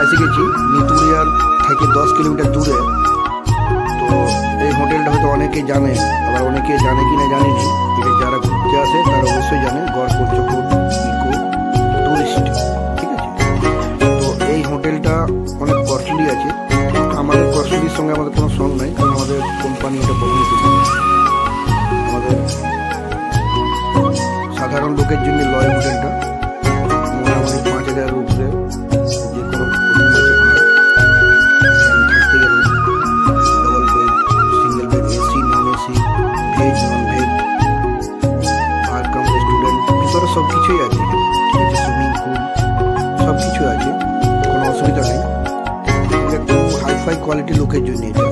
এসে গেছি নিতুড়িয়ার থেকে 10 কিলোমিটার দূরে। তো এই হোটেলটা হয়তো অনেকেই জানে, আবার অনেকে জানে কি না জানি না। এটা যারা ঘুরতে আসে তারা অবশ্যই জানে, গড় পঞ্চকোট ইকো টুরিস্ট, ঠিক আছে। তো এই হোটেলটা অনেক কস্টলি আছে। আমাদের কস্টলির সঙ্গে আমাদের কোনো সঙ্গ নাই, কারণ আমাদের কোম্পানি এটা বহন করে। আমাদের সাধারণ লোকের জন্য লয় হোটেলটা মোটামুটি 5,000 উপরে যে কোনো রুম আছে ভাড়া। থাকতে গেলে double bed, single bed, AC, non AC, veg, non veg, আর কাম রেস্টুরেন্ট, ভিতরে সব কিছুই আছে, ঠিক আছে। সুইমিং পুল সব কিছু আছে, কোনো অসুবিধা নেই। একটু হাইফাই কোয়ালিটি লোকের জন্য এটা,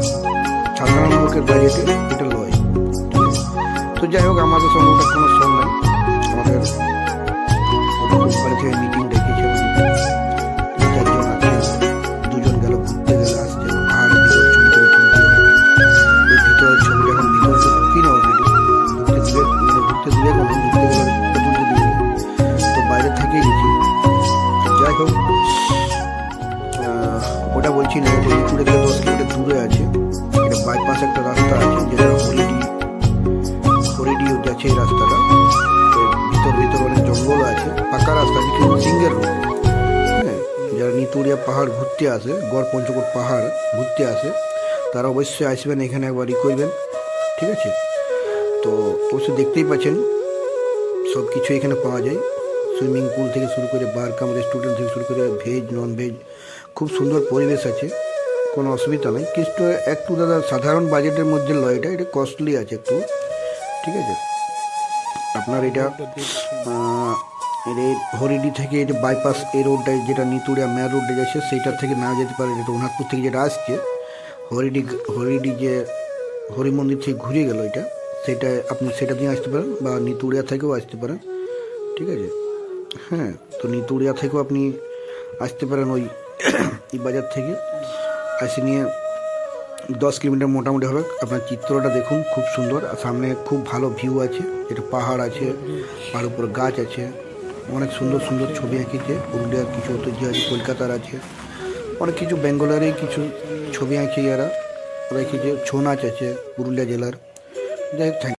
সাধারণ লোকের বাজেটে এটা লয়। তো যাই হোক, আমাদের সঙ্গে ওটা কোনো সঙ্গ নেই। আমাদের কোম্পানি থেকে মিটিং ডেকেছে, 4জন আছে, 2জন গেল ঘুরতে গেলে আসছে, পাহাড়ের ভিতর ছবি টবি তুলতে গেলে। এই ভিতরের ছবিটা এখন ভিতরে তো ঢুকি না, অলরেডি ঢুকতে দিবে কোনো ঢুকতে গেলে তুলতে দিবে, তো বাইরে থেকেই গেছি। যাই হোক, ওটা বলছি না, এটা নিতুড়ে থেকে 10 কিলোমিটার দূরে আছে। এটা বাইপাস একটা রাস্তা আছে, যেটা হরিডি যাচ্ছে এই রাস্তাটা। ভিতর অনেক জঙ্গল আছে, পাকা রাস্তা, কিন্তু সিঙ্গেল রোড। হ্যাঁ, যারা নিতুড়িয়া পাহাড় ঘুরতে আসে, গড় পঞ্চকোট পাহাড় ঘুরতে আসে, তারা অবশ্যই আসবেন, এখানে একবার করবেন, ঠিক আছে। তো অবশ্যই দেখতেই পাচ্ছেন সব কিছু এখানে পাওয়া যায়। সুইমিং পুল থেকে শুরু করে বার কাম রেস্টুরেন্ট থেকে শুরু করে ভেজ, নন ভেজ, খুব সুন্দর পরিবেশ আছে, কোনো অসুবিধা নেই। কিন্তু একটু দাদা সাধারণ বাজেটের মধ্যে লয়, এটা কস্টলি আছে একটু, ঠিক আছে। আপনার এটা হরিডি থেকে এটা বাইপাস এই রোডটায়, যেটা নিতুড়িয়া মেয়ার রোডে যাচ্ছে, সেইটার থেকে না যেতে পারে, এটা ওনারপুর থেকে যেটা আসছে হরিডি যে হরি মন্দির থেকে ঘুরে গেল, এটা সেটা আপনি সেটা দিয়ে আসতে পারেন, বা নিতুড়িয়া থেকেও আসতে পারেন, ঠিক আছে। হ্যাঁ, তো নিতুড়িয়া থেকেও আপনি আসতে পারেন ওই এই বাজার থেকে আসে নিয়ে 10 কিলোমিটার মোটামুটি হবে। আপনার চিত্রটা দেখুন, খুব সুন্দর, সামনে খুব ভালো ভিউ আছে, এটা পাহাড় আছে, পাহাড়ের উপর গাছ আছে, অনেক সুন্দর সুন্দর ছবি আঁকিয়েছে। পুরুলিয়ার কিছু ঐতিহ্য আছে, কলকাতার আছে, অনেক কিছু বেঙ্গলেরই কিছু ছবি আঁকিয়ে এরা রেখেছে। ছৌ নাচ আছে পুরুলিয়া জেলার। যাই হোক।